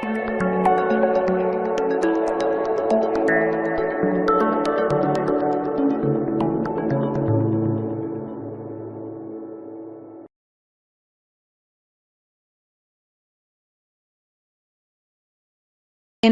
In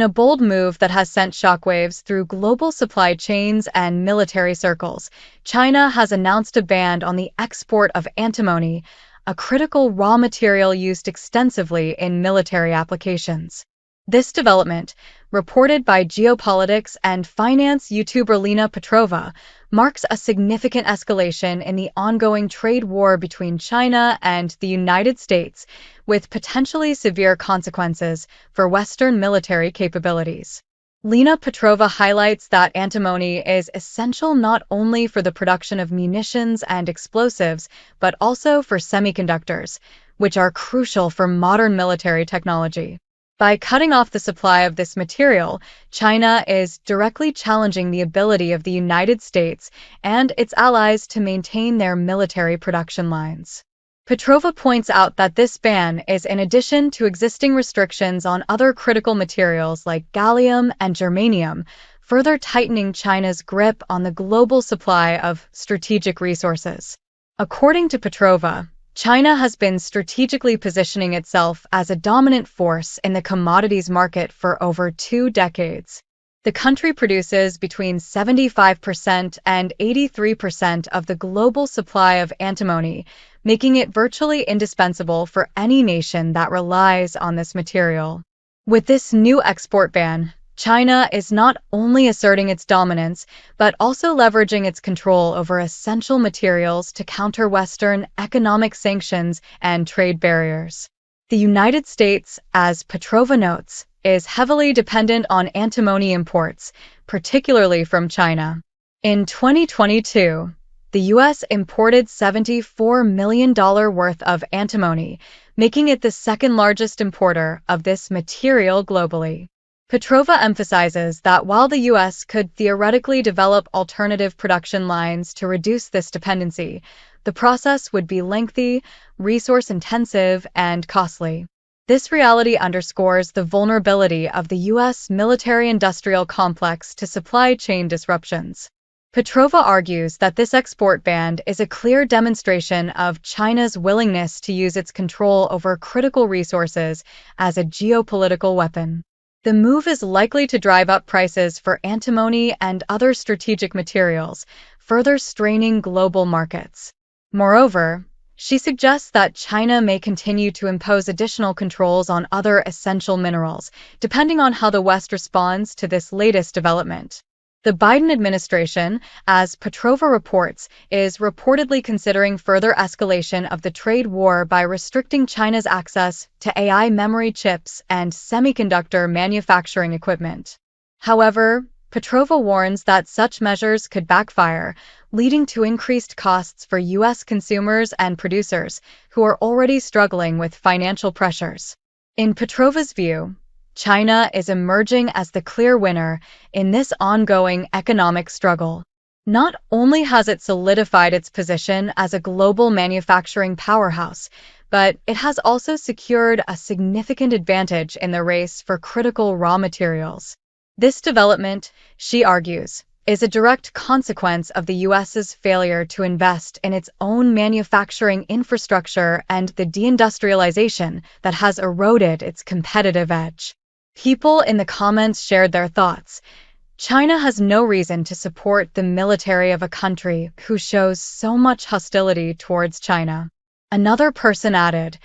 a bold move that has sent shockwaves through global supply chains and military circles, China has announced a ban on the export of antimony, a critical raw material used extensively in military applications. This development, reported by Geopolitics and finance YouTuber Lena Petrova, marks a significant escalation in the ongoing trade war between China and the United States, with potentially severe consequences for Western military capabilities. Lena Petrova highlights that antimony is essential not only for the production of munitions and explosives, but also for semiconductors, which are crucial for modern military technology. By cutting off the supply of this material, China is directly challenging the ability of the United States and its allies to maintain their military production lines. Petrova points out that this ban is in addition to existing restrictions on other critical materials like gallium and germanium, further tightening China's grip on the global supply of strategic resources. According to Petrova, China has been strategically positioning itself as a dominant force in the commodities market for over 2 decades. The country produces between 75% and 83% of the global supply of antimony, making it virtually indispensable for any nation that relies on this material. With this new export ban, China is not only asserting its dominance, but also leveraging its control over essential materials to counter Western economic sanctions and trade barriers. The United States, as Petrova notes, is heavily dependent on antimony imports, particularly from China. In 2022, the U.S. imported $74 million worth of antimony, making it the second largest importer of this material globally. Petrova emphasizes that while the U.S. could theoretically develop alternative production lines to reduce this dependency, the process would be lengthy, resource-intensive, and costly. This reality underscores the vulnerability of the U.S. military-industrial complex to supply chain disruptions. Petrova argues that this export ban is a clear demonstration of China's willingness to use its control over critical resources as a geopolitical weapon. The move is likely to drive up prices for antimony and other strategic materials, further straining global markets. Moreover, she suggests that China may continue to impose additional controls on other essential minerals, depending on how the West responds to this latest development. The Biden administration, as Petrova reports, is reportedly considering further escalation of the trade war by restricting China's access to AI memory chips and semiconductor manufacturing equipment. However, Petrova warns that such measures could backfire, leading to increased costs for U.S. consumers and producers who are already struggling with financial pressures. In Petrova's view, China is emerging as the clear winner in this ongoing economic struggle. Not only has it solidified its position as a global manufacturing powerhouse, but it has also secured a significant advantage in the race for critical raw materials. This development, she argues, is a direct consequence of the U.S.'s failure to invest in its own manufacturing infrastructure and the deindustrialization that has eroded its competitive edge. People in the comments shared their thoughts. China has no reason to support the military of a country who shows so much hostility towards China. Another person added,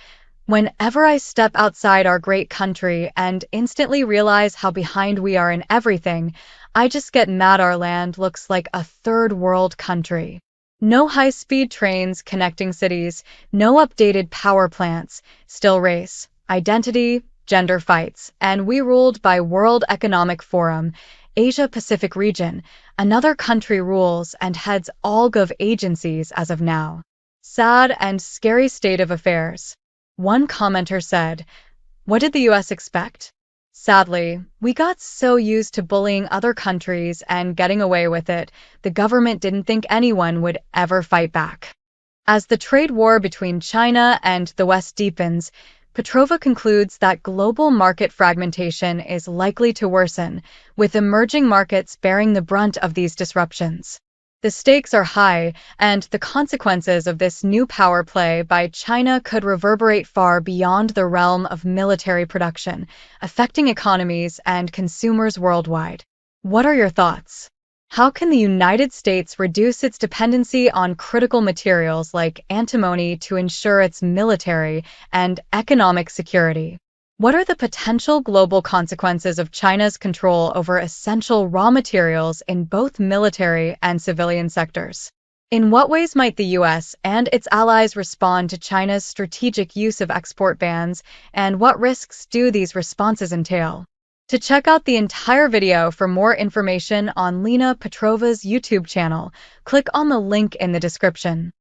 "Whenever I step outside our great country and instantly realize how behind we are in everything, I just get mad our land looks like a third world country. No high-speed trains connecting cities, no updated power plants, still race, identity, gender fights, and we ruled by World Economic Forum, Asia-Pacific region, another country rules and heads all gov agencies as of now. Sad and scary state of affairs." One commenter said, "What did the U.S. expect? Sadly, we got so used to bullying other countries and getting away with it, the government didn't think anyone would ever fight back." As the trade war between China and the West deepens, Petrova concludes that global market fragmentation is likely to worsen, with emerging markets bearing the brunt of these disruptions. The stakes are high, and the consequences of this new power play by China could reverberate far beyond the realm of military production, affecting economies and consumers worldwide. What are your thoughts? How can the United States reduce its dependency on critical materials like antimony to ensure its military and economic security? What are the potential global consequences of China's control over essential raw materials in both military and civilian sectors? In what ways might the U.S. and its allies respond to China's strategic use of export bans, and what risks do these responses entail? To check out the entire video for more information on Lena Petrova's YouTube channel, click on the link in the description.